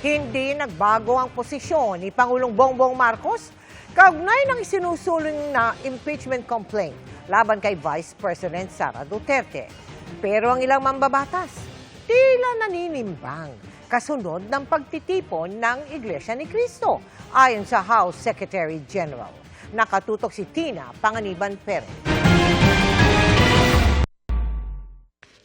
Hindi nagbago ang posisyon ni Pangulong Bongbong Marcos kaugnay ng isinusulong na impeachment complaint laban kay Vice President Sara Duterte. Pero ang ilang mambabatas, tila naninimbang kasunod ng pagtitipon ng Iglesia ni Cristo ayon sa House Secretary General. Nakatutok si Tina Panganiban Perez.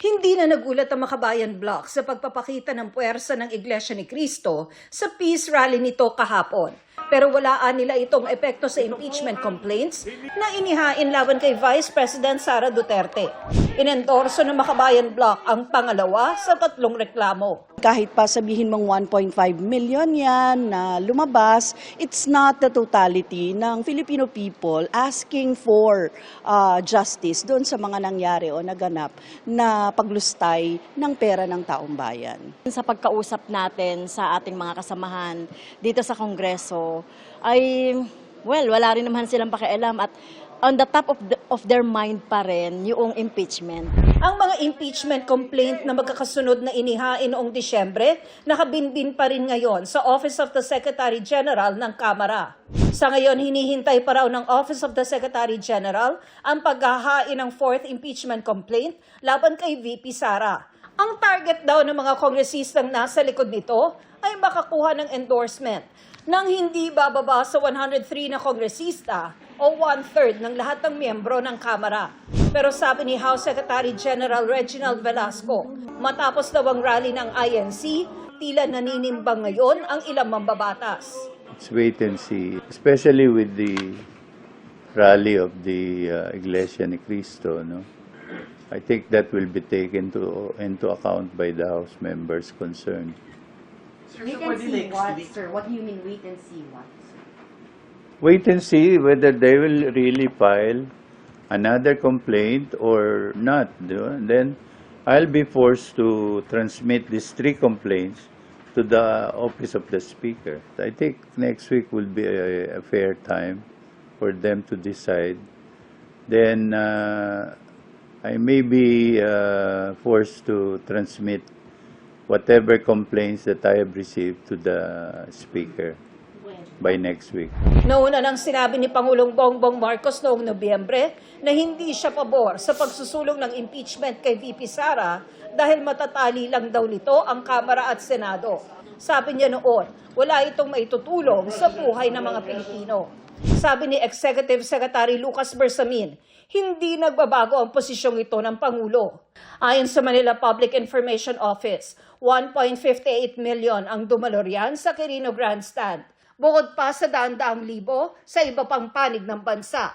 Hindi na nagulat ang Makabayan Bloc sa pagpapakita ng puwersa ng Iglesia ni Cristo sa peace rally nito kahapon. Pero walaan nila itong epekto sa impeachment complaints na inihain laban kay Vice President Sara Duterte. Inendorso ng Makabayan Bloc ang pangalawa sa tatlong reklamo. Kahit pa sabihin mong 1.5 million yan na lumabas, it's not the totality ng Filipino people asking for justice doon sa mga nangyari o naganap na paglustay ng pera ng taong bayan. Sa pagkausap natin sa ating mga kasamahan dito sa Kongreso, ay, wala rin naman silang pakialam at on the top of their mind pa rin yung impeachment. Ang mga impeachment complaint na magkakasunod na inihain noong Disyembre, nakabinbin pa rin ngayon sa Office of the Secretary General ng Kamara. Sa ngayon, hinihintay pa raw ng Office of the Secretary General ang paghahain ng fourth impeachment complaint laban kay VP Sara. Ang target daw ng mga kongresistang nasa likod nito ay makakuha ng endorsement nang hindi bababa sa 103 na kongresista o 1/3 ng lahat ng miyembro ng Kamara. Pero sabi ni House Secretary General Reginald Velasco, matapos daw ang rally ng INC, tila naninimbang ngayon ang ilang mambabatas. Let's wait and see, especially with the rally of the Iglesia ni Cristo. No? I think that will be taken into account by the House members concerned. Wait and see what, sir? What do you mean wait and see what? Wait and see whether they will really file another complaint or not. And then I'll be forced to transmit these 3 complaints to the office of the Speaker. I think next week will be a fair time for them to decide. Then I may be forced to transmit whatever complaints that I have received to the Speaker by next week. Nauna nang sinabi ni Pangulong Bongbong Marcos noong Nobyembre na hindi siya pabor sa pagsusulong ng impeachment kay VP Sara dahil matatali lang daw nito ang Kamara at Senado. Sabi niya noon, wala itong maitutulong sa buhay ng mga Pilipino. Sabi ni Executive Secretary Lucas Bersamin, hindi nagbabago ang posisyong ito ng Pangulo. Ayon sa Manila Public Information Office, 1.58 million ang dumaloryan sa Quirino Grandstand, bukod pa sa daan-daang libo sa iba pang panig ng bansa.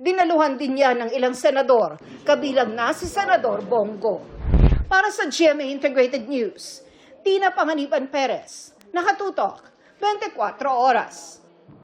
Dinaluhan din yan ng ilang senador, kabilang na si Senador Bongo. Para sa GMA Integrated News, Tina Panganiban Perez, nakatutok, 24 oras.